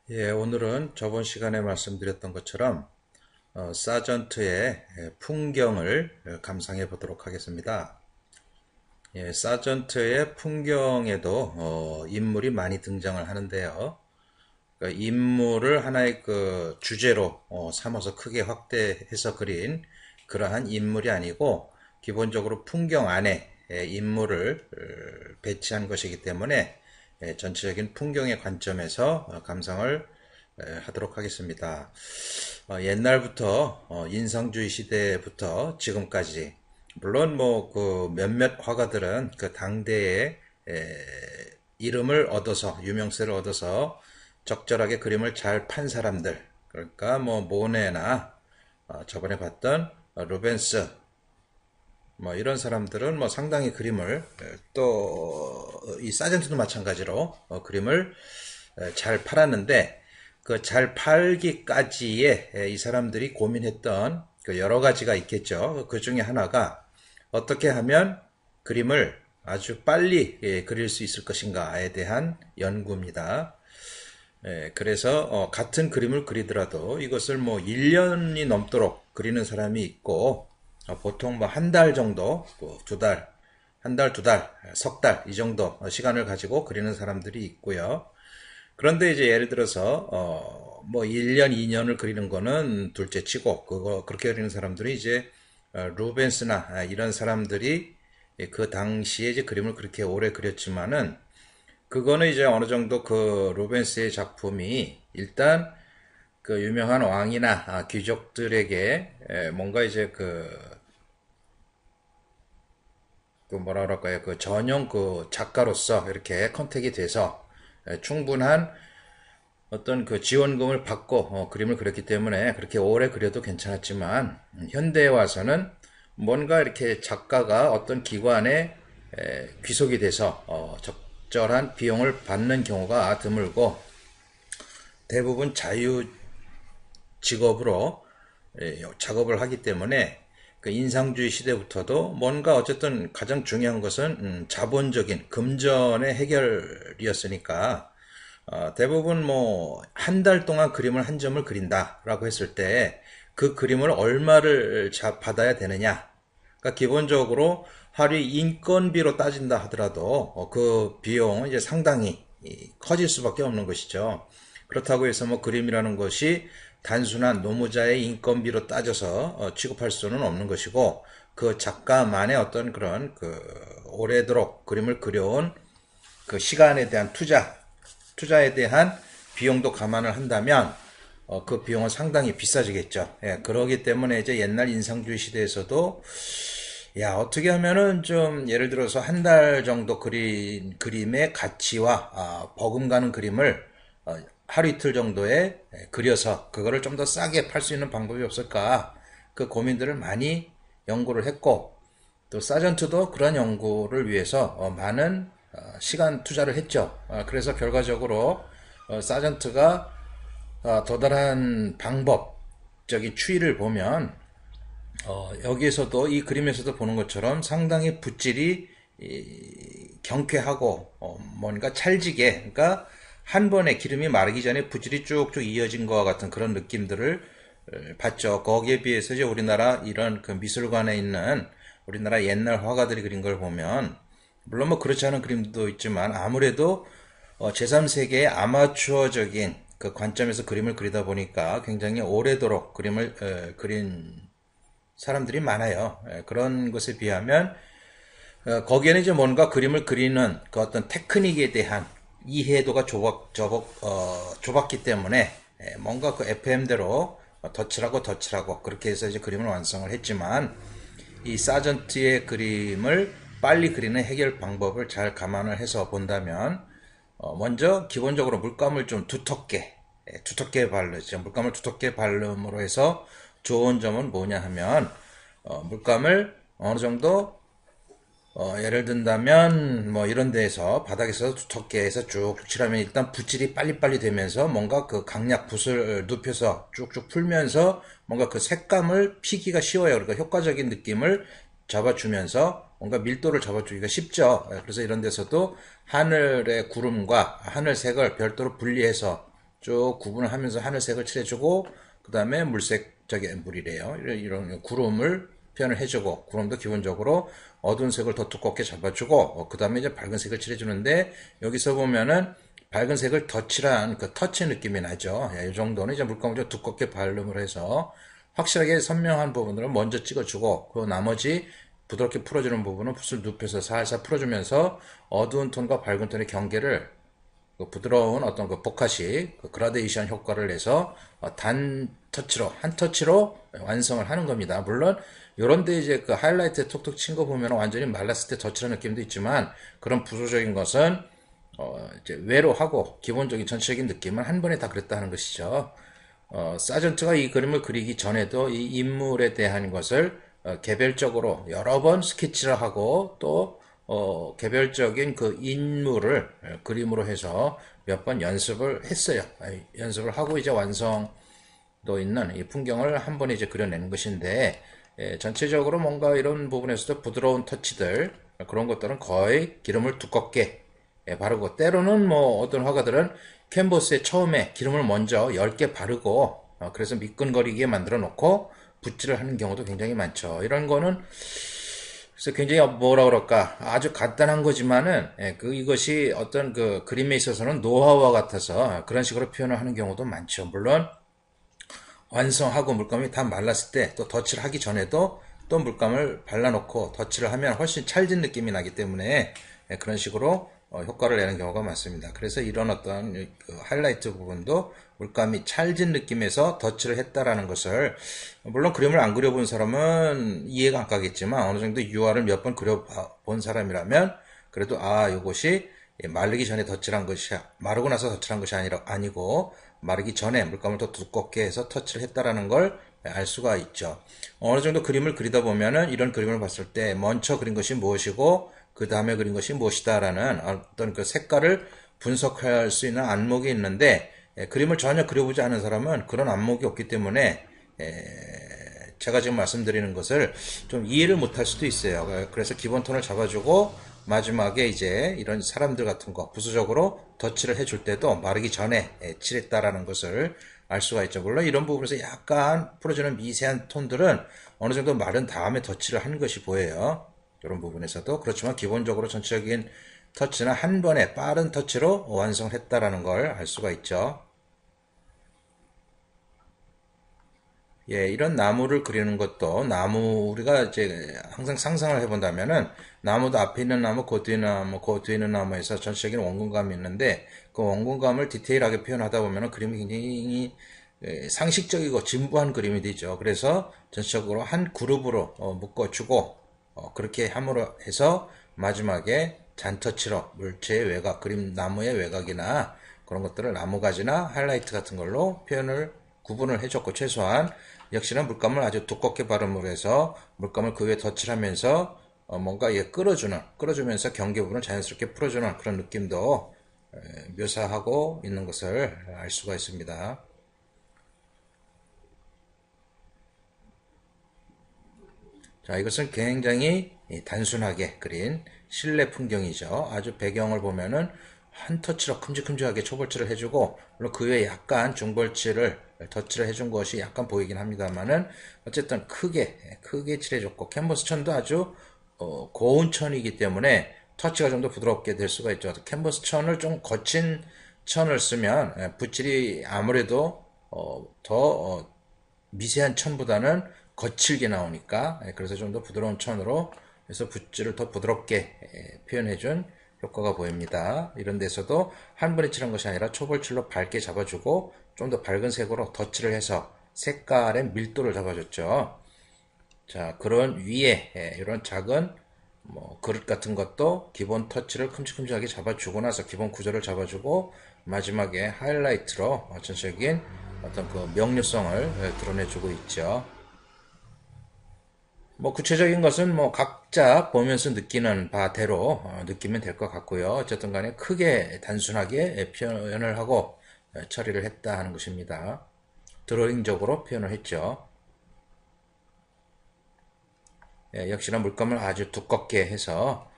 예, 오늘은 저번 시간에 말씀드렸던 것처럼 사전트의 풍경을 감상해 보도록 하겠습니다. 예, 사전트의 풍경에도 인물이 많이 등장을 하는데요. 그러니까 인물을 하나의 그 주제로 삼아서 크게 확대해서 그린 그러한 인물이 아니고 기본적으로 풍경 안에 인물을 배치한 것이기 때문에 전체적인 풍경의 관점에서 감상을 하도록 하겠습니다. 옛날부터 인상주의 시대부터 지금까지 물론 뭐 그 몇몇 화가들은 그 당대의 이름을 얻어서 유명세를 얻어서 적절하게 그림을 잘 판 사람들, 그러니까 뭐 모네나 저번에 봤던 루벤스, 뭐 이런 사람들은 뭐 상당히 그림을 또 이 사젠트도 마찬가지로 그림을 잘 팔았는데 그 잘 팔기까지의 이 사람들이 고민했던 그 여러 가지가 있겠죠. 그 중에 하나가 어떻게 하면 그림을 아주 빨리 그릴 수 있을 것인가에 대한 연구입니다. 그래서 같은 그림을 그리더라도 이것을 뭐 1년이 넘도록 그리는 사람이 있고 보통 뭐 한 달 정도, 뭐 두 달, 한 달, 두 달, 석 달 이 정도 시간을 가지고 그리는 사람들이 있고요. 그런데 이제 예를 들어서 뭐 1년, 2년을 그리는 거는 둘째 치고 그거 그렇게 그리는 사람들이 이제 루벤스나 이런 사람들이 그 당시에 이제 그림을 그렇게 오래 그렸지만은 그거는 이제 어느 정도 그 루벤스의 작품이 일단 그 유명한 왕이나 귀족들에게 뭔가 이제 그 뭐라 그럴까요? 그 전용 그 작가로서 이렇게 컨택이 돼서 충분한 어떤 그 지원금을 받고 그림을 그렸기 때문에 그렇게 오래 그려도 괜찮았지만 현대에 와서는 뭔가 이렇게 작가가 어떤 기관에 귀속이 돼서 적절한 비용을 받는 경우가 드물고 대부분 자유 직업으로 작업을 하기 때문에 그 인상주의 시대부터도 뭔가 어쨌든 가장 중요한 것은 자본적인 금전의 해결이었으니까 대부분 뭐 한 달 동안 그림을 한 점을 그린다라고 했을 때 그 그림을 얼마를 받아야 되느냐. 그러니까 기본적으로 하루 인건비로 따진다 하더라도 그 비용은 이제 상당히 커질 수밖에 없는 것이죠. 그렇다고 해서 뭐 그림이라는 것이 단순한 노무자의 인건비로 따져서 취급할 수는 없는 것이고 그 작가만의 어떤 그런 그 오래도록 그림을 그려온 그 시간에 대한 투자에 대한 비용도 감안을 한다면 그 비용은 상당히 비싸지겠죠. 예, 그러기 때문에 이제 옛날 인상주의 시대에서도 야, 어떻게 하면은 좀 예를 들어서 한 달 정도 그린 그림의 가치와 버금가는 그림을 하루 이틀 정도에 그려서 그거를 좀 더 싸게 팔 수 있는 방법이 없을까? 그 고민들을 많이 연구를 했고 또 사전트도 그런 연구를 위해서 많은 시간 투자를 했죠. 그래서 결과적으로 사전트가 도달한 방법적인 추이를 보면 여기에서도 이 그림에서도 보는 것처럼 상당히 붓질이 경쾌하고 뭔가 찰지게 그러니까 한 번에 기름이 마르기 전에 붓질이 쭉쭉 이어진 것과 같은 그런 느낌들을 봤죠. 거기에 비해서 이제 우리나라 이런 그 미술관에 있는 우리나라 옛날 화가들이 그린 걸 보면 물론 뭐 그렇지 않은 그림도 있지만 아무래도 제3세계의 아마추어적인 그 관점에서 그림을 그리다 보니까 굉장히 오래도록 그림을 그린 사람들이 많아요. 그런 것에 비하면 거기에는 이제 뭔가 그림을 그리는 그 어떤 테크닉에 대한 이해도가 좁았기 때문에 뭔가 그 FM대로 덧칠하고 그렇게 해서 이제 그림을 완성을 했지만 이 사전트의 그림을 빨리 그리는 해결 방법을 잘 감안을 해서 본다면 먼저 기본적으로 물감을 좀 두텁게 바르죠. 물감을 두텁게 바름으로 해서 좋은 점은 뭐냐 하면 물감을 어느 정도 예를 든다면 뭐 이런 데에서 바닥에서 두텁게 해서 쭉쭉 칠하면 일단 붓질이 빨리빨리 되면서 뭔가 그 강약 붓을 눕혀서 쭉쭉 풀면서 뭔가 그 색감을 피기가 쉬워요. 그러니까 효과적인 느낌을 잡아주면서 뭔가 밀도를 잡아주기가 쉽죠. 그래서 이런 데서도 하늘의 구름과 하늘색을 별도로 분리해서 쭉 구분을 하면서 하늘색을 칠해주고 그 다음에 물색, 물이래요. 이런 구름을 표현을 해주고 구름도 기본적으로 어두운 색을 더 두껍게 잡아주고 그 다음에 이제 밝은 색을 칠해주는데 여기서 보면은 밝은 색을 더 칠한 그 터치 느낌이 나죠. 이 정도는 이제 물감을 좀 두껍게 발름을 해서 확실하게 선명한 부분들을 먼저 찍어주고 그 나머지 부드럽게 풀어주는 부분은 붓을 눕혀서 살살 풀어주면서 어두운 톤과 밝은 톤의 경계를 그 부드러운 어떤 그 복화식 그 그라데이션 효과를 내서 단 터치로 한 터치로 완성을 하는 겁니다. 물론 요런데 이제 그 하이라이트에 톡톡 친 거 보면 완전히 말랐을 때 덧칠한 느낌도 있지만 그런 부수적인 것은 이제 외로 하고 기본적인 전체적인 느낌은 한 번에 다 그랬다 하는 것이죠. 사전트가 이 그림을 그리기 전에도 이 인물에 대한 것을 개별적으로 여러 번 스케치를 하고 또 개별적인 그 인물을 그림으로 해서 몇 번 연습을 했어요. 연습을 하고 이제 완성도 있는 이 풍경을 한 번에 이제 그려내는 것인데 전체적으로 뭔가 이런 부분에서도 부드러운 터치들 그런 것들은 거의 기름을 두껍게 바르고 때로는 뭐 어떤 화가들은 캔버스에 처음에 기름을 먼저 10개 바르고 그래서 미끈거리게 만들어 놓고 붓질을 하는 경우도 굉장히 많죠. 이런 거는 그래서 굉장히 뭐라 그럴까 아주 간단한 거지만은 이것이 어떤 그 그림에 있어서는 노하우와 같아서 그런 식으로 표현을 하는 경우도 많죠. 물론 완성하고 물감이 다 말랐을 때 또 덧칠을 하기 전에도 또 물감을 발라놓고 덧칠을 하면 훨씬 찰진 느낌이 나기 때문에 그런 식으로 효과를 내는 경우가 많습니다. 그래서 이런 어떤 그 하이라이트 부분도 물감이 찰진 느낌에서 덧칠을 했다라는 것을 물론 그림을 안 그려본 사람은 이해가 안 가겠지만 어느 정도 유화를 몇 번 그려본 사람이라면 그래도 이것이 마르기 전에 덧칠한 것이 마르고 나서 덧칠한 것이 아니고 마르기 전에 물감을 더 두껍게 해서 터치를 했다라는 걸 알 수가 있죠. 어느 정도 그림을 그리다 보면은 이런 그림을 봤을 때 먼저 그린 것이 무엇이고 그 다음에 그린 것이 무엇이다라는 어떤 그 색깔을 분석할 수 있는 안목이 있는데 그림을 전혀 그려보지 않은 사람은 그런 안목이 없기 때문에 제가 지금 말씀드리는 것을 좀 이해를 못할 수도 있어요. 그래서 기본 톤을 잡아주고 마지막에 이제 이런 사람들 같은 거 부수적으로 덧칠을 해줄 때도 마르기 전에 칠했다라는 것을 알 수가 있죠. 물론 이런 부분에서 약간 풀어주는 미세한 톤들은 어느 정도 마른 다음에 덧칠을 한 것이 보여요. 이런 부분에서도 그렇지만 기본적으로 전체적인 터치는 한 번에 빠른 터치로 완성을 했다라는 걸 알 수가 있죠. 이런 나무를 그리는 것도 우리가 이제 항상 상상을 해본다면은 나무도 앞에 있는 나무, 그 뒤에 나무, 그 뒤에 있는 나무에서 전체적인 원근감이 있는데 그 원근감을 디테일하게 표현하다 보면은 그림이 굉장히 상식적이고 진부한 그림이 되죠. 그래서 전체적으로 한 그룹으로 묶어주고 그렇게 함으로 해서 마지막에 잔터치로 물체의 외곽, 그림 나무의 외곽이나 그런 것들을 나무가지나 하이라이트 같은 걸로 구분을 해줬고 최소한 역시나 물감을 아주 두껍게 발음을 해서 물감을 그 위에 덧칠하면서 뭔가 끌어주면서 경계 부분을 자연스럽게 풀어주는 그런 느낌도 묘사하고 있는 것을 알 수가 있습니다. 자, 이것은 굉장히 단순하게 그린 실내 풍경이죠. 아주 배경을 보면은 한 터치로 큼직큼직하게 초벌칠을 해주고 물론 그 외에 약간 중벌칠을 덧칠을 해준 것이 약간 보이긴 합니다만은 어쨌든 크게 칠해줬고 캔버스 천도 아주 고운 천이기 때문에 터치가 좀 더 부드럽게 될 수가 있죠. 캔버스 천을 좀 거친 천을 쓰면 붓질이 아무래도 더 미세한 천보다는 거칠게 나오니까 그래서 좀 더 부드러운 천으로 해서 붓질을 더 부드럽게 표현해준 효과가 보입니다. 이런 데서도 한 번에 칠한 것이 아니라 초벌칠로 밝게 잡아주고 좀 더 밝은 색으로 덧칠을 해서 색깔의 밀도를 잡아줬죠. 자, 그런 위에 이런 작은 그릇 같은 것도 기본 터치를 큼직큼직하게 잡아주고 나서 기본 구조를 잡아주고 마지막에 하이라이트로 전체적인 어떤 그 명료성을 드러내주고 있죠. 구체적인 것은 각자 보면서 느끼는 바대로 느끼면 될 것 같고요. 어쨌든 간에 크게 단순하게 표현을 하고 처리를 했다 하는 것입니다. 드로잉적으로 표현을 했죠. 역시나 물감을 아주 두껍게 해서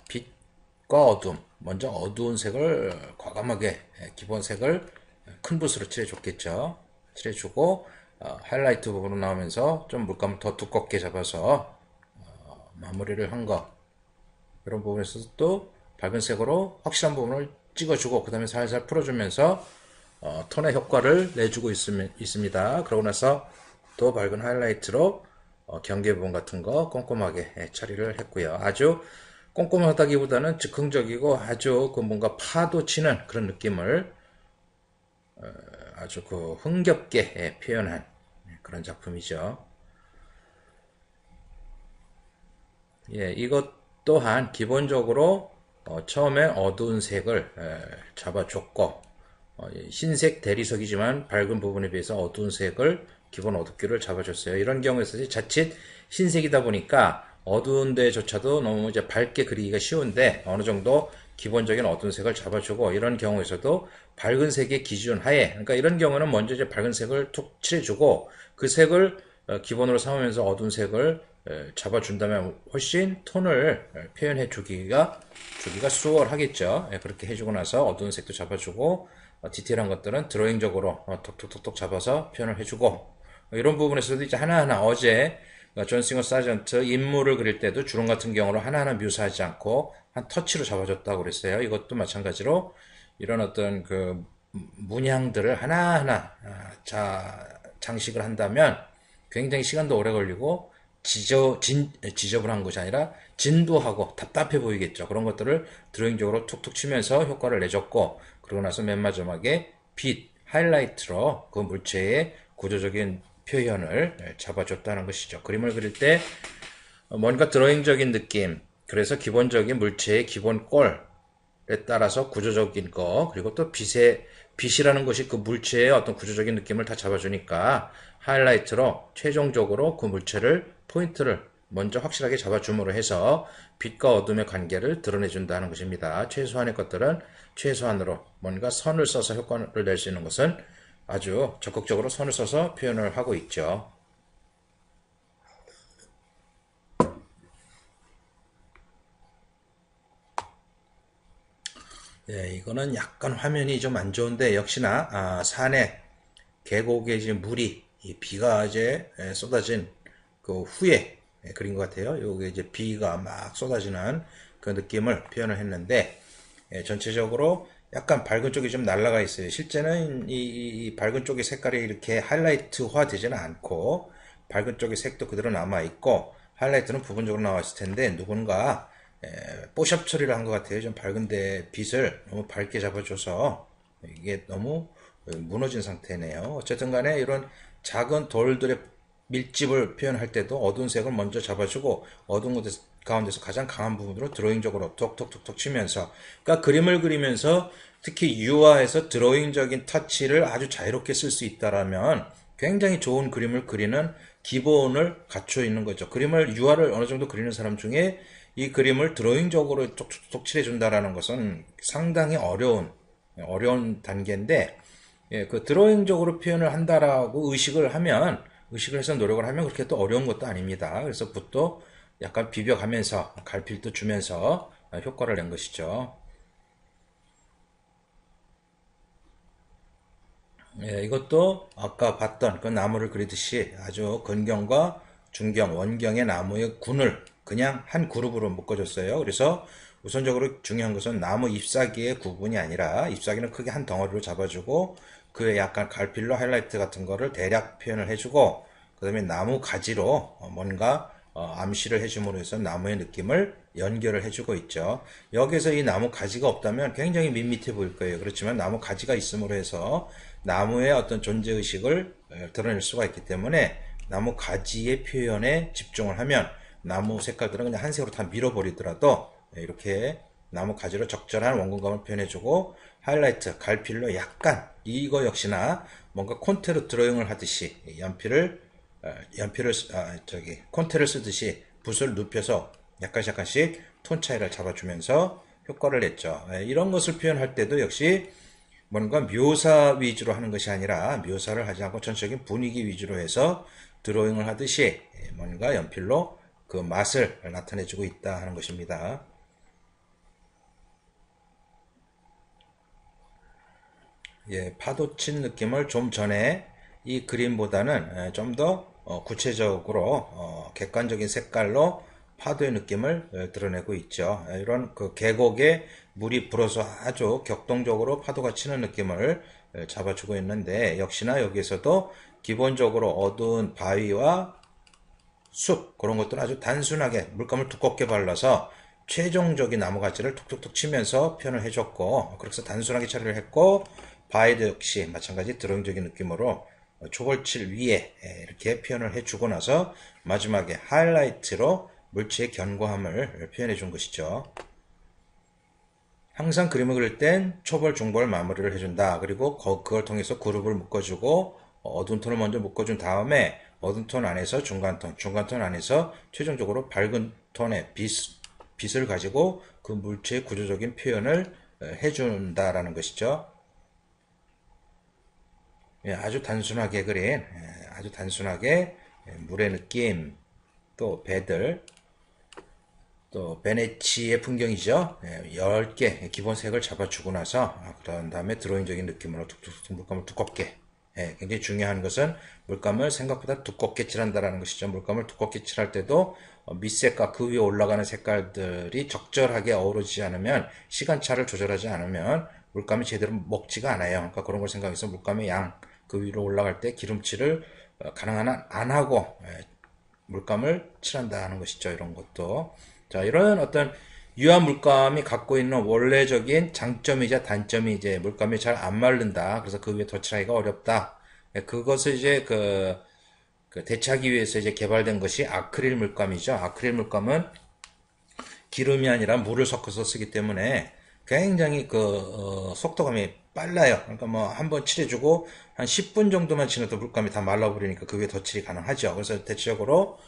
빛과 어둠, 먼저 어두운 색을 과감하게 기본 색을 큰 붓으로 칠해줬겠죠. 칠해주고 하이라이트 부분으로 나오면서 좀 물감을 더 두껍게 잡아서 마무리를 한 거, 이런 부분에서도 또 밝은 색으로 확실한 부분을 찍어주고 그 다음에 살살 풀어주면서 톤의 효과를 내주고 있습니다. 그러고 나서 또 밝은 하이라이트로 경계 부분 같은 거 꼼꼼하게 처리를 했고요. 아주 꼼꼼하다기보다는 즉흥적이고 아주 그 뭔가 파도 치는 그런 느낌을 아주 그 흥겹게 표현한 그런 작품이죠. 예, 이것 또한 기본적으로 처음에 어두운 색을 잡아줬고 흰색 대리석이지만 밝은 부분에 비해서 어두운 색을 기본 어둡기를 잡아줬어요. 이런 경우에서 자칫 흰색이다 보니까 어두운 데조차도 너무 이제 밝게 그리기가 쉬운데 어느 정도 기본적인 어두운 색을 잡아주고 이런 경우에서도 밝은 색의 기준 하에 그러니까 이런 경우는 먼저 이제 밝은 색을 툭 칠해주고 그 색을 기본으로 삼으면서 어두운 색을 잡아준다면 훨씬 톤을 표현해 주기가 수월하겠죠. 그렇게 해주고 나서 어두운 색도 잡아주고 디테일한 것들은 드로잉적으로 톡톡톡톡 잡아서 표현을 해주고 이런 부분에서도 이제 하나하나 어제 존 싱어 사전트 인물을 그릴 때도 주름 같은 경우로 하나하나 묘사하지 않고 한 터치로 잡아줬다고 그랬어요. 이것도 마찬가지로 이런 어떤 그 문양들을 하나하나 장식을 한다면 굉장히 시간도 오래 걸리고 지저분한 것이 아니라 진도하고 답답해 보이겠죠. 그런 것들을 드로잉적으로 툭툭 치면서 효과를 내줬고 그러고 나서 맨 마지막에 빛, 하이라이트로 그 물체의 구조적인 표현을 잡아줬다는 것이죠. 그림을 그릴 때 뭔가 드로잉적인 느낌, 그래서 기본적인 물체의 기본 꼴에 따라서 구조적인 거, 그리고 또 빛이라는 것이 그 물체의 어떤 구조적인 느낌을 다 잡아주니까 하이라이트로 최종적으로 그 물체를 포인트를 먼저 확실하게 잡아줌으로 해서 빛과 어둠의 관계를 드러내준다는 것입니다. 최소한의 것들은 최소한으로 뭔가 선을 써서 효과를 낼 수 있는 것은 아주 적극적으로 선을 써서 표현을 하고 있죠. 네, 이거는 약간 화면이 좀 안 좋은데 역시나 산에 계곡에 이제 물이 비가 이제 쏟아진 그 후에 그린 것 같아요. 요게 이제 비가 막 쏟아지는 그 느낌을 표현을 했는데 전체적으로 약간 밝은 쪽이 좀 날라가 있어요. 실제는 이 밝은 쪽의 색깔이 이렇게 하이라이트화 되지는 않고 밝은 쪽의 색도 그대로 남아 있고 하이라이트는 부분적으로 나와 있을 텐데 누군가 뽀샵 처리를 한 것 같아요. 좀 밝은데 빛을 너무 밝게 잡아줘서 이게 너무 무너진 상태네요. 어쨌든 간에 이런 작은 돌들의 밀집을 표현할 때도 어두운 색을 먼저 잡아주고 어두운 곳 가운데서 가장 강한 부분으로 드로잉적으로 톡톡톡톡 치면서 그러니까 그림을 그리면서 특히 유화에서 드로잉적인 터치를 아주 자유롭게 쓸 수 있다라면 굉장히 좋은 그림을 그리는 기본을 갖춰 있는 거죠. 그림을 유화를 어느 정도 그리는 사람 중에 이 그림을 드로잉적으로 톡톡톡 칠해준다라는 것은 상당히 어려운 단계인데 그 드로잉적으로 표현을 한다라고 의식을 해서 노력을 하면 그렇게 또 어려운 것도 아닙니다. 그래서 붓도 약간 비벼가면서 갈필도 주면서 효과를 낸 것이죠. 이것도 아까 봤던 그 나무를 그리듯이 아주 근경과 중경, 원경의 나무의 군을 그냥 한 그룹으로 묶어줬어요. 그래서 우선적으로 중요한 것은 나무 잎사귀의 구분이 아니라 잎사귀는 크게 한 덩어리로 잡아주고 그에 약간 갈필로 하이라이트 같은 거를 대략 표현을 해주고 그 다음에 나무 가지로 뭔가 암시를 해줌으로 해서 나무의 느낌을 연결을 해주고 있죠. 여기서 이 나무 가지가 없다면 굉장히 밋밋해 보일 거예요. 그렇지만 나무 가지가 있음으로 해서 나무의 어떤 존재의식을 드러낼 수가 있기 때문에 나무 가지의 표현에 집중을 하면 나무 색깔들은 그냥 한 색으로 다 밀어버리더라도 이렇게 나무 가지로 적절한 원근감을 표현해주고 하이라이트, 갈필로 약간 이거 역시나 뭔가 콘테로 드로잉을 하듯이 콘테를 쓰듯이 붓을 눕혀서 약간씩 톤 차이를 잡아주면서 효과를 냈죠. 이런 것을 표현할 때도 역시 뭔가 묘사 위주로 하는 것이 아니라 묘사를 하지 않고 전체적인 분위기 위주로 해서 드로잉을 하듯이 뭔가 연필로 그 맛을 나타내주고 있다 하는 것입니다. 예, 파도 친 느낌을 좀 전에 이 그림보다는 좀 더 구체적으로 객관적인 색깔로 파도의 느낌을 드러내고 있죠. 이런 그 계곡에 물이 불어서 아주 격동적으로 파도가 치는 느낌을 잡아주고 있는데, 역시나 여기에서도 기본적으로 어두운 바위와 숲, 그런 것들은 아주 단순하게 물감을 두껍게 발라서 최종적인 나무가지를 툭툭툭 치면서 표현을 해줬고, 그래서 단순하게 처리를 했고, 바위도 역시 마찬가지 드로잉적인 느낌으로 초벌칠 위에 이렇게 표현을 해주고 나서 마지막에 하이라이트로 물체의 견고함을 표현해 준 것이죠. 항상 그림을 그릴 땐 초벌, 중벌 마무리를 해준다. 그리고 그걸 통해서 그룹을 묶어주고 어두운 톤을 먼저 묶어준 다음에 어두운 톤 안에서 중간 톤, 중간 톤 안에서 최종적으로 밝은 톤의 빛을 가지고 그 물체의 구조적인 표현을 해준다라는 것이죠. 예, 아주 단순하게 그린, 아주 단순하게 물의 느낌, 또 배들, 또 베네치의 풍경이죠. 10개 기본 색을 잡아주고 나서 그런 다음에 드로잉적인 느낌으로 툭툭툭 물감을 두껍게, 굉장히 중요한 것은 물감을 생각보다 두껍게 칠한다는 것이죠. 물감을 두껍게 칠할 때도 밑색과 그 위에 올라가는 색깔들이 적절하게 어우러지지 않으면, 시간차를 조절하지 않으면 물감이 제대로 먹지가 않아요. 그러니까 그런 걸 생각해서 물감의 양, 그 위로 올라갈 때 기름칠을 가능한 한 안 하고 물감을 칠한다는 것이죠. 이런 것도. 자, 이런 어떤 유화 물감이 갖고 있는 원래적인 장점이자 단점이, 이제 물감이 잘 안 마른다. 그래서 그 위에 덧칠하기가 어렵다. 그것을 이제 그 대체하기 위해서 이제 개발된 것이 아크릴 물감이죠. 아크릴 물감은 기름이 아니라 물을 섞어서 쓰기 때문에 굉장히 속도감이 빨라요. 그러니까 뭐 한번 칠해주고 한 10분 정도만 지나도 물감이 다 말라버리니까 그 위에 덧칠이 가능하죠. 그래서 대체적으로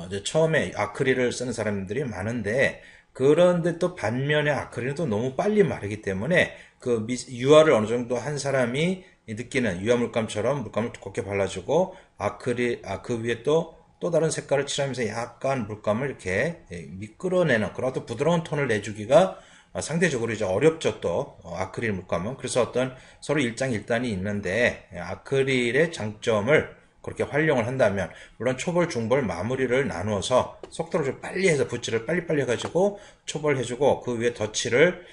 이제 처음에 아크릴을 쓰는 사람들이 많은데, 그런데 또 반면에 아크릴은 또 너무 빨리 마르기 때문에 그 유화를 어느 정도 한 사람이 느끼는 유화 물감처럼 물감을 두껍게 발라주고 그 위에 또 다른 색깔을 칠하면서 약간 물감을 이렇게 미끌어내는 그런 어떤 부드러운 톤을 내주기가 상대적으로 이제 어렵죠. 또 아크릴 물감은. 그래서 어떤 서로 일장일단이 있는데, 아크릴의 장점을 그렇게 활용을 한다면, 물론 초벌, 중벌, 마무리를 나누어서 속도를 좀 빨리 해서 붓질을 빨리빨리 해가지고 초벌해주고 그 위에 덧칠을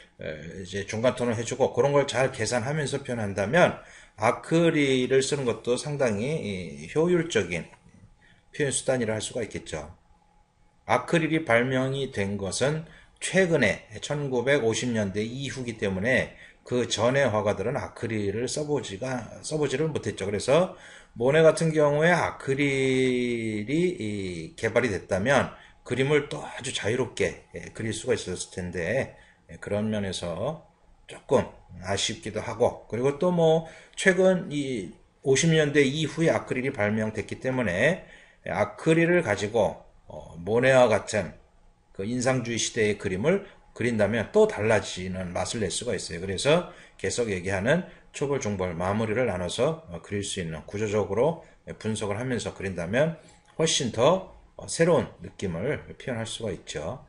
이제 중간 톤을 해주고 그런 걸 잘 계산하면서 표현한다면, 아크릴을 쓰는 것도 상당히 효율적인 표현 수단이라 할 수가 있겠죠. 아크릴이 발명이 된 것은 최근에 1950년대 이후기 때문에 그 전의 화가들은 아크릴을 써보지를 못했죠. 그래서 모네 같은 경우에 아크릴이 개발이 됐다면 그림을 또 아주 자유롭게 그릴 수가 있었을 텐데, 그런 면에서 조금 아쉽기도 하고, 그리고 또 뭐 최근 이 50년대 이후에 아크릴이 발명됐기 때문에 아크릴을 가지고 모네와 같은 그 인상주의 시대의 그림을 그린다면 또 달라지는 맛을 낼 수가 있어요. 그래서 계속 얘기하는 초벌, 중벌, 마무리를 나눠서 그릴 수 있는, 구조적으로 분석을 하면서 그린다면 훨씬 더 새로운 느낌을 표현할 수가 있죠.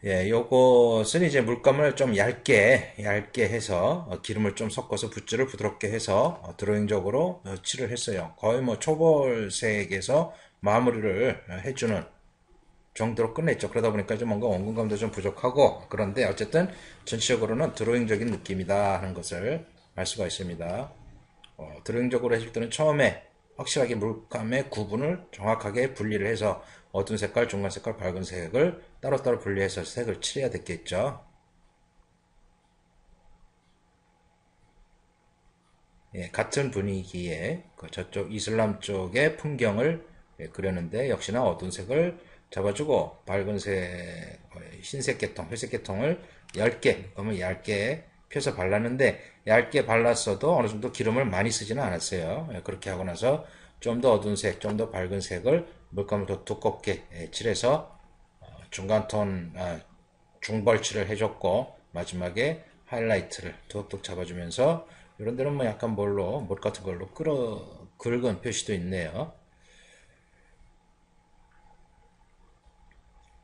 예, 요것은 이제 물감을 좀 얇게 해서 기름을 좀 섞어서 붓질을 부드럽게 해서 드로잉적으로 칠을 했어요. 거의 뭐 초벌색에서 마무리를 해주는 정도로 끝냈죠. 그러다 보니까 좀 뭔가 원근감도 좀 부족하고, 그런데 어쨌든 전체적으로는 드로잉적인 느낌이다 하는 것을 알 수가 있습니다. 드로잉적으로 해줄 때는 처음에 확실하게 물감의 구분을 정확하게 분리를 해서 어두운 색깔, 중간 색깔, 밝은 색을 따로따로 분리해서 색을 칠해야 됐겠죠. 예, 같은 분위기에 저쪽 이슬람 쪽의 풍경을 그렸는데, 역시나 어두운 색을 잡아주고 밝은 색, 흰색 계통, 회색 계통을 그러면 얇게 펴서 발랐는데, 얇게 발랐어도 어느 정도 기름을 많이 쓰지는 않았어요. 그렇게 하고 나서 좀 더 어두운 색, 좀 더 밝은 색을 물감을 더 두껍게 칠해서 중간 톤, 중벌칠을 해줬고, 마지막에 하이라이트를 툭툭 잡아주면서, 이런 데는 뭐 약간 못 같은 걸로 긁은 표시도 있네요.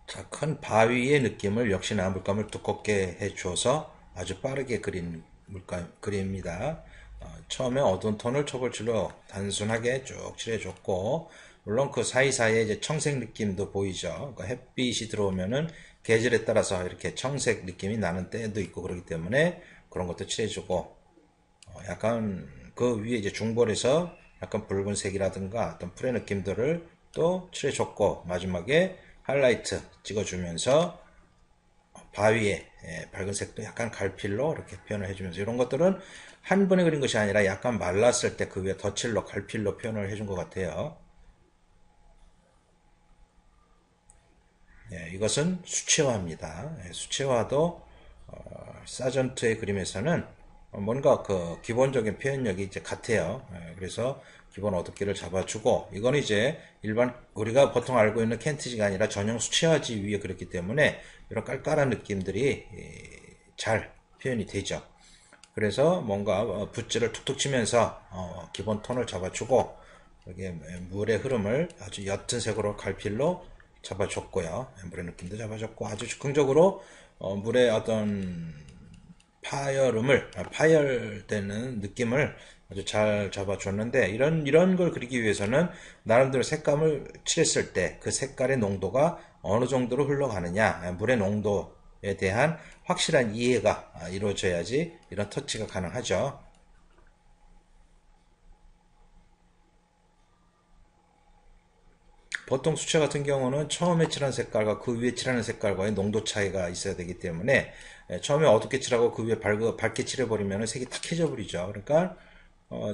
자, 큰 바위의 느낌을 역시나 물감을 두껍게 해줘서 아주 빠르게 그린 그림입니다. 처음에 어두운 톤을 초벌칠로 단순하게 쭉 칠해줬고, 물론 그 사이사이에 이제 청색 느낌도 보이죠. 그 햇빛이 들어오면은 계절에 따라서 이렇게 청색 느낌이 나는 때도 있고 그렇기 때문에 그런 것도 칠해주고, 약간 그 위에 이제 중벌에서 약간 붉은색이라든가 어떤 풀의 느낌들을 또 칠해줬고, 마지막에 하이라이트 찍어주면서 바위에 밝은 색도 약간 갈필로 이렇게 표현을 해주면서, 이런 것들은 한 번에 그린 것이 아니라 약간 말랐을 때 그 위에 덧칠로 갈필로 표현을 해준 것 같아요. 이것은 수채화입니다. 수채화도 사전트의 그림에서는 뭔가 그 기본적인 표현력이 이제 같아요. 그래서 기본 어둡기를 잡아주고, 이건 이제 일반 우리가 보통 알고 있는 켄티지가 아니라 전용 수채화지 위에 그렸기 때문에 이런 깔깔한 느낌들이 잘 표현이 되죠. 그래서 뭔가 붓질을 툭툭 치면서 기본 톤을 잡아주고, 여기 물의 흐름을 아주 옅은 색으로 갈필로 잡아줬고요. 물의 느낌도 잡아줬고, 아주 즉흥적으로 물의 어떤 파열되는 느낌을 아주 잘 잡아줬는데, 이런 걸 그리기 위해서는 나름대로 색감을 칠했을 때 그 색깔의 농도가 어느 정도로 흘러가느냐, 물의 농도에 대한 확실한 이해가 이루어져야지 이런 터치가 가능하죠. 보통 수채 같은 경우는 처음에 칠한 색깔과 그 위에 칠하는 색깔과의 농도 차이가 있어야 되기 때문에, 처음에 어둡게 칠하고 그 위에 밝게 칠해버리면 색이 탁해져 버리죠. 그러니까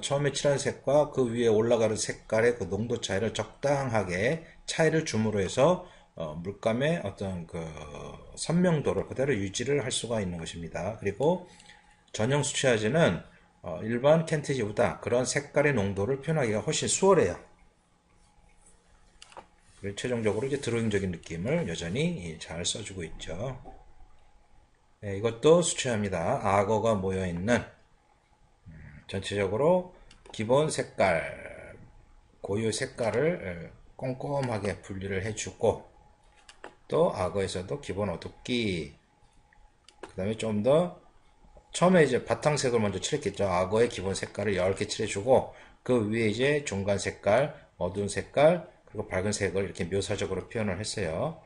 처음에 칠한 색과 그 위에 올라가는 색깔의 그 농도 차이를 적당하게 차이를 줌으로 해서 물감의 어떤 그 선명도를 그대로 유지를 할 수가 있는 것입니다. 그리고 전용 수채화지는 일반 캔티지보다 그런 색깔의 농도를 표현하기가 훨씬 수월해요. 최종적으로 이제 드로잉적인 느낌을 여전히 잘 써주고 있죠. 네, 이것도 수채화입니다. 악어가 모여있는, 전체적으로 기본 색깔, 고유 색깔을 꼼꼼하게 분리를 해주고, 또 악어에서도 기본 어둡기, 그 다음에 좀 더 처음에 이제 바탕색을 먼저 칠했겠죠. 악어의 기본 색깔을 얇게 칠해주고, 그 위에 이제 중간 색깔, 어두운 색깔, 그리고 밝은 색을 이렇게 묘사적으로 표현을 했어요.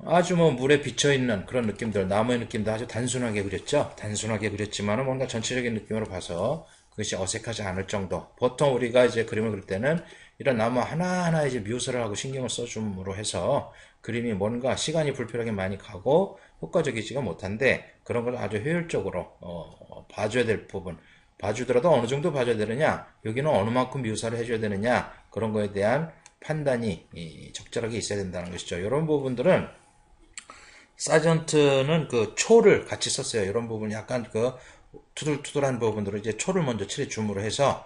아주 뭐 물에 비쳐있는 그런 느낌들, 나무의 느낌도 아주 단순하게 그렸죠. 단순하게 그렸지만은 뭔가 전체적인 느낌으로 봐서 그것이 어색하지 않을 정도. 보통 우리가 이제 그림을 그릴 때는 이런 나무 하나하나 이제 묘사를 하고 신경을 써줌으로 해서 그림이 뭔가 시간이 불필요하게 많이 가고 효과적이지가 못한데, 그런 걸 아주 효율적으로 봐줘야 될 부분, 봐주더라도 어느 정도 봐줘야 되느냐, 여기는 어느 만큼 묘사를 해줘야 되느냐, 그런 거에 대한 판단이 적절하게 있어야 된다는 것이죠. 이런 부분들은 사전트는 그 초를 같이 썼어요. 이런 부분 약간 그 투들투들한 부분들을 이제 초를 먼저 칠해 줌으로 해서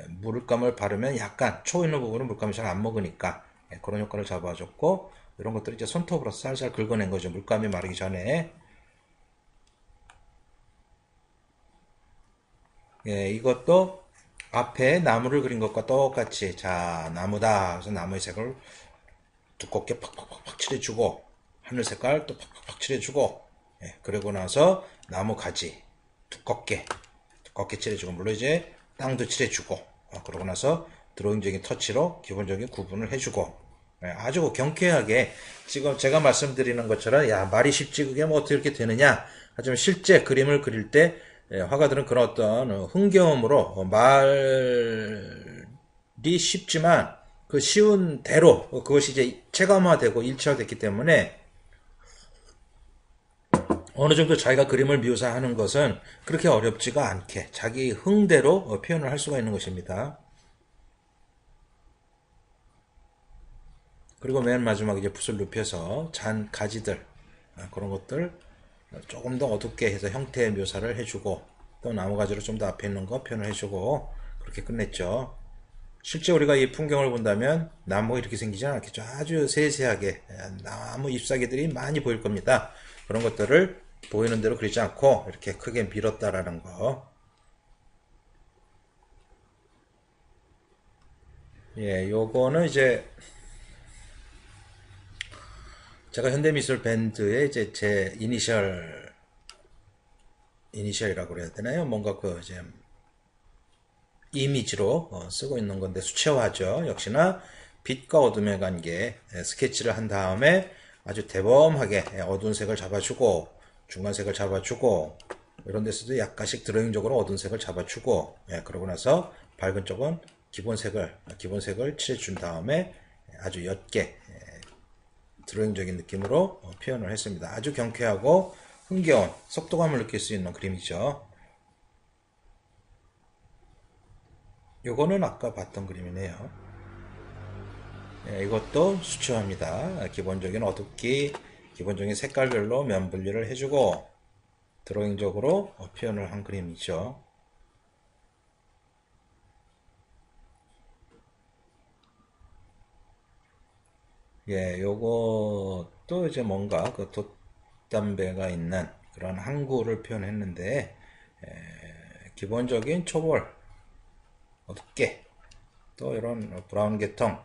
물감을 바르면 약간 초 있는 부분은 물감이 잘 안 먹으니까 그런 효과를 잡아줬고, 이런 것들을 이제 손톱으로 살살 긁어낸 거죠. 물감이 마르기 전에. 이것도 앞에 나무를 그린 것과 똑같이, 자, 나무다. 그래서 나무의 색을 두껍게 팍팍팍 칠해주고, 하늘 색깔 또 팍팍팍 칠해주고, 그러고 나서 나무 가지 두껍게 칠해주고, 물론 이제 땅도 칠해주고, 그러고 나서 드로잉적인 터치로 기본적인 구분을 해주고, 아주 경쾌하게 지금 제가 말씀드리는 것처럼, 야, 말이 쉽지 그게 뭐 어떻게 이렇게 되느냐, 하지만 실제 그림을 그릴 때 화가들은 그런 어떤 흥겨움으로 말이 쉽지만 그 쉬운 대로 그것이 이제 체감화되고 일체화됐기 때문에 어느 정도 자기가 그림을 묘사하는 것은 그렇게 어렵지가 않게 자기 흥대로 표현을 할 수가 있는 것입니다. 그리고 맨 마지막에 이제 붓을 눕혀서 잔 가지들, 그런 것들 조금 더 어둡게 해서 형태 묘사를 해주고, 또 나무 가지로 좀 더 앞에 있는 거 표현을 해주고, 그렇게 끝냈죠. 실제 우리가 이 풍경을 본다면 나무가 이렇게 생기지 않겠죠. 아주 세세하게 나무 잎사귀들이 많이 보일 겁니다. 그런 것들을 보이는 대로 그리지 않고 이렇게 크게 밀었다라는 거. 요거는 이제 제가 현대미술 밴드의 이제 제 이니셜 이니셜이라고 그래야 되나요? 뭔가 그 이제 이미지로 쓰고 있는 건데 수채화죠. 역시나 빛과 어둠의 관계 스케치를 한 다음에 아주 대범하게 어두운 색을 잡아주고 중간 색을 잡아주고 이런 데서도 약간씩 드로잉적으로 어두운 색을 잡아주고 그러고 나서 밝은 쪽은 기본색을 칠해준 다음에 아주 옅게 드로잉적인 느낌으로 표현을 했습니다. 아주 경쾌하고 흥겨운 속도감을 느낄 수 있는 그림이죠. 요거는 아까 봤던 그림이네요. 이것도 수채화입니다. 기본적인 어둡기, 기본적인 색깔별로 면 분리를 해주고 드로잉적으로 표현을 한 그림이죠. 요것도 이제 뭔가 그 돛담배가 있는 그런 항구를 표현했는데 기본적인 초벌, 어둡게 또 이런 브라운 계통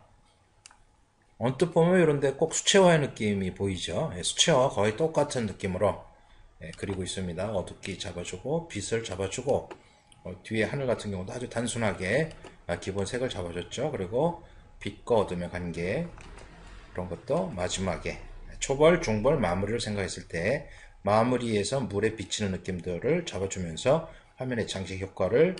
언뜻 보면 이런데 꼭 수채화의 느낌이 보이죠. 수채화와 거의 똑같은 느낌으로 그리고 있습니다. 어둡게 잡아주고 빛을 잡아주고 뒤에 하늘 같은 경우도 아주 단순하게 기본 색을 잡아줬죠. 그리고 빛과 어둠의 관계 그런 것도 마지막에 초벌, 중벌, 마무리를 생각했을 때 마무리에서 물에 비치는 느낌들을 잡아주면서 화면의 장식 효과를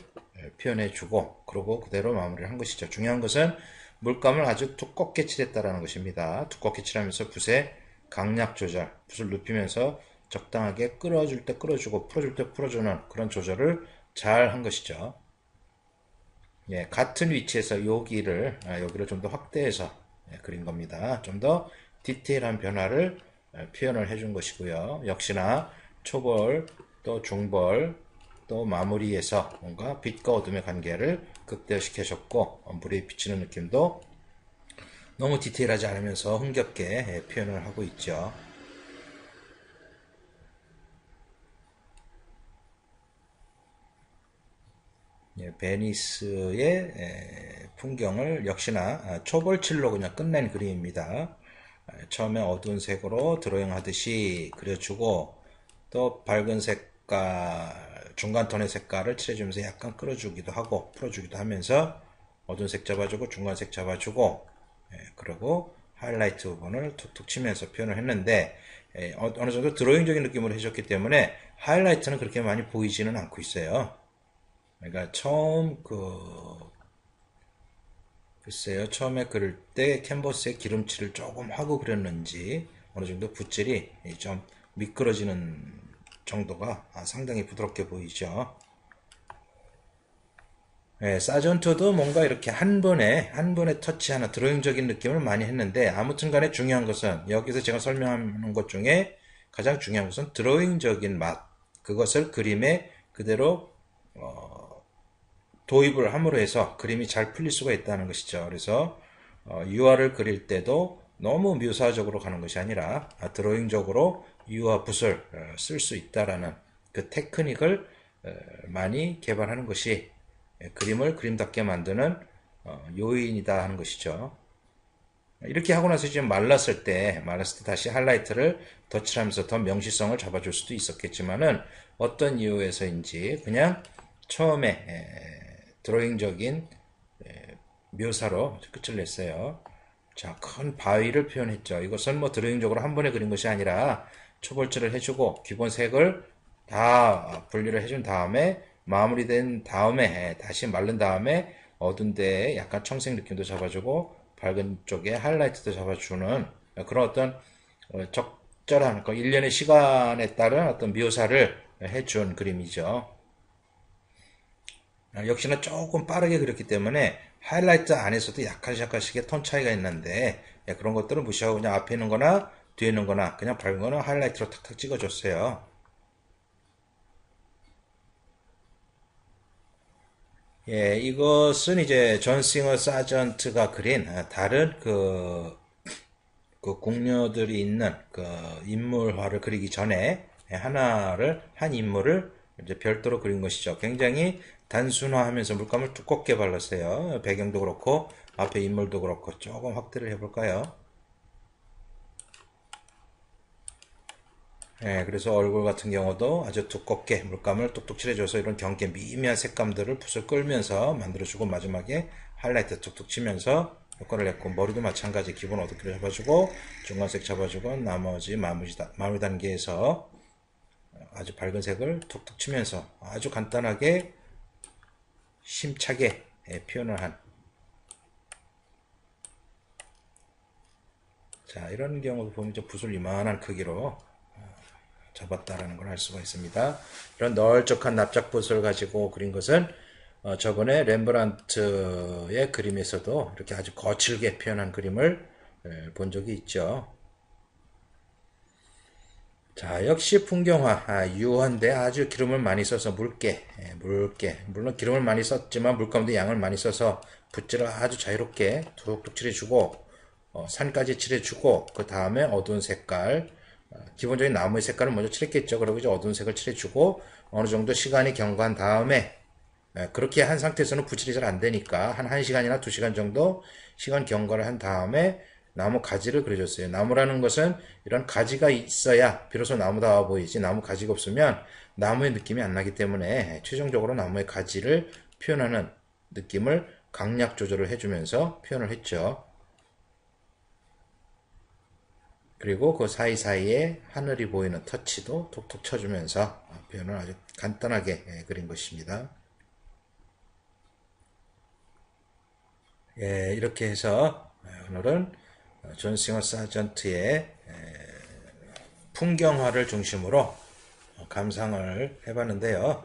표현해주고 그러고 그대로 마무리를 한 것이죠. 중요한 것은 물감을 아주 두껍게 칠했다는 것입니다. 두껍게 칠하면서 붓의 강약 조절, 붓을 눕히면서 적당하게 끌어줄 때 끌어주고 풀어줄 때 풀어주는 그런 조절을 잘 한 것이죠. 같은 위치에서 여기를 좀 더 확대해서 그린 겁니다. 좀 더 디테일한 변화를 표현을 해준 것이고요. 역시나 초벌, 또 중벌, 또 마무리에서 뭔가 빛과 어둠의 관계를 극대화시켜줬고 물에 비치는 느낌도 너무 디테일하지 않으면서 흥겹게 표현을 하고 있죠. 베니스의 풍경을 역시나 초벌칠로 그냥 끝낸 그림입니다. 처음에 어두운 색으로 드로잉 하듯이 그려주고 또 밝은 색깔, 중간 톤의 색깔을 칠해주면서 약간 끌어주기도 하고 풀어주기도 하면서 어두운 색 잡아주고 중간 색 잡아주고 그리고 하이라이트 부분을 툭툭 치면서 표현을 했는데 어느 정도 드로잉적인 느낌으로 해줬기 때문에 하이라이트는 그렇게 많이 보이지는 않고 있어요. 그러니까 글쎄요, 처음에 그릴 때 캔버스에 기름칠을 조금 하고 그렸는지 어느 정도 붓질이 좀 미끄러지는 정도가 상당히 부드럽게 보이죠. 사전투도 뭔가 이렇게 한 번에 터치하는 드로잉적인 느낌을 많이 했는데 아무튼 간에 중요한 것은 여기서 제가 설명하는 것 중에 가장 중요한 것은 드로잉적인 맛, 그것을 그림에 그대로 도입을 함으로 해서 그림이 잘 풀릴 수가 있다는 것이죠. 그래서 유화를 그릴 때도 너무 묘사적으로 가는 것이 아니라 드로잉적으로 유화 붓을 쓸 수 있다라는 그 테크닉을 많이 개발하는 것이 그림을 그림답게 만드는 요인이다 하는 것이죠. 이렇게 하고 나서 지금 말랐을 때 다시 하이라이트를 덧칠하면서 더 명시성을 잡아줄 수도 있었겠지만은 어떤 이유에서인지 그냥 처음에 드로잉적인 묘사로 끝을 냈어요. 자, 큰 바위를 표현했죠. 이것은 뭐 드로잉적으로 한 번에 그린 것이 아니라 초벌칠을 해주고 기본 색을 다 분리를 해준 다음에 마무리된 다음에 다시 마른 다음에 어두운 데에 약간 청색 느낌도 잡아주고 밝은 쪽에 하이라이트도 잡아주는 그런 어떤 적절한 그 일련의 시간에 따른 어떤 묘사를 해준 그림이죠. 역시나 조금 빠르게 그렸기 때문에 하이라이트 안에서도 약간씩의 톤 차이가 있는데 그런 것들은 무시하고 그냥 앞에 있는 거나 뒤에 있는 거나 그냥 밝은 거는 하이라이트로 탁탁 찍어줬어요. 이것은 이제 존 싱어 사전트가 그린 다른 그 궁녀들이 있는 그 인물화를 그리기 전에 한 인물을 이제 별도로 그린 것이죠. 굉장히 단순화하면서 물감을 두껍게 발랐어요. 배경도 그렇고 앞에 인물도 그렇고 조금 확대를 해볼까요? 그래서 얼굴 같은 경우도 아주 두껍게 물감을 뚝뚝 칠해줘서 이런 경계 미미한 색감들을 붓을 끌면서 만들어주고 마지막에 하이라이트 툭툭 치면서 효과를 냈고 머리도 마찬가지 기본 어둡게 잡아주고 중간색 잡아주고 나머지 마무리 단계에서 아주 밝은 색을 툭툭 치면서 아주 간단하게 심차게 표현을 한 자 이런 경우도 보면 붓을 이만한 크기로 잡았다라는 걸 알 수가 있습니다. 이런 널쩍한 납작붓을 가지고 그린 것은 저번에 렘브란트의 그림에서도 이렇게 아주 거칠게 표현한 그림을 본 적이 있죠. 자, 역시 풍경화, 유화인데 아주 기름을 많이 써서 묽게, 물론 기름을 많이 썼지만 물감도 양을 많이 써서 붓질을 아주 자유롭게 툭툭 칠해주고, 산까지 칠해주고, 그 다음에 어두운 색깔, 기본적인 나무의 색깔을 먼저 칠했겠죠. 그리고 이제 어두운 색을 칠해주고, 어느 정도 시간이 경과한 다음에, 그렇게 한 상태에서는 붓질이 잘 안 되니까, 한 1시간이나 2시간 정도 시간 경과를 한 다음에, 나무 가지를 그려줬어요. 나무라는 것은 이런 가지가 있어야 비로소 나무다워 보이지 나무 가지가 없으면 나무의 느낌이 안 나기 때문에 최종적으로 나무의 가지를 표현하는 느낌을 강약 조절을 해주면서 표현을 했죠. 그리고 그 사이사이에 하늘이 보이는 터치도 톡톡 쳐주면서 표현을 아주 간단하게 그린 것입니다. 이렇게 해서 오늘은 존 싱어 사전트의 풍경화를 중심으로 감상을 해봤는데요.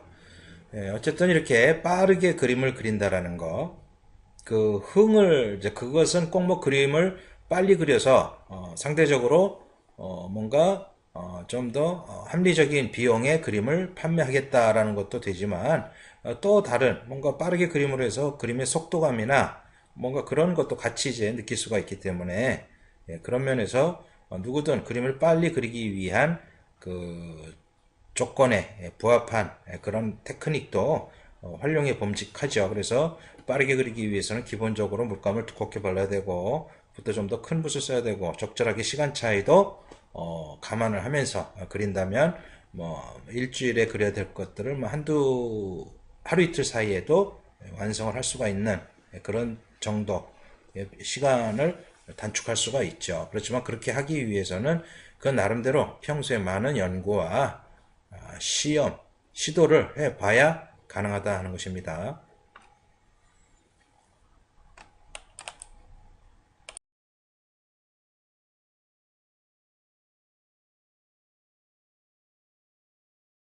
어쨌든 이렇게 빠르게 그림을 그린다라는 거, 그 흥을 이제 그것은 꼭 뭐 그림을 빨리 그려서 상대적으로 뭔가 좀 더 합리적인 비용의 그림을 판매하겠다라는 것도 되지만 또 다른 뭔가 빠르게 그림으로 해서 그림의 속도감이나 뭔가 그런 것도 같이 이제 느낄 수가 있기 때문에 그런 면에서 누구든 그림을 빨리 그리기 위한 그 조건에 부합한 그런 테크닉도 활용해 범직하죠. 그래서 빠르게 그리기 위해서는 기본적으로 물감을 두껍게 발라야 되고 붓도 좀 더 큰 붓을 써야 되고 적절하게 시간 차이도 감안을 하면서 그린다면 뭐 일주일에 그려야 될 것들을 뭐 하루 이틀 사이에도 완성을 할 수가 있는 그런 정도 시간을 단축할 수가 있죠. 그렇지만 그렇게 하기 위해서는 그 나름대로 평소에 많은 연구와 시험, 시도를 해봐야 가능하다 하는 것입니다.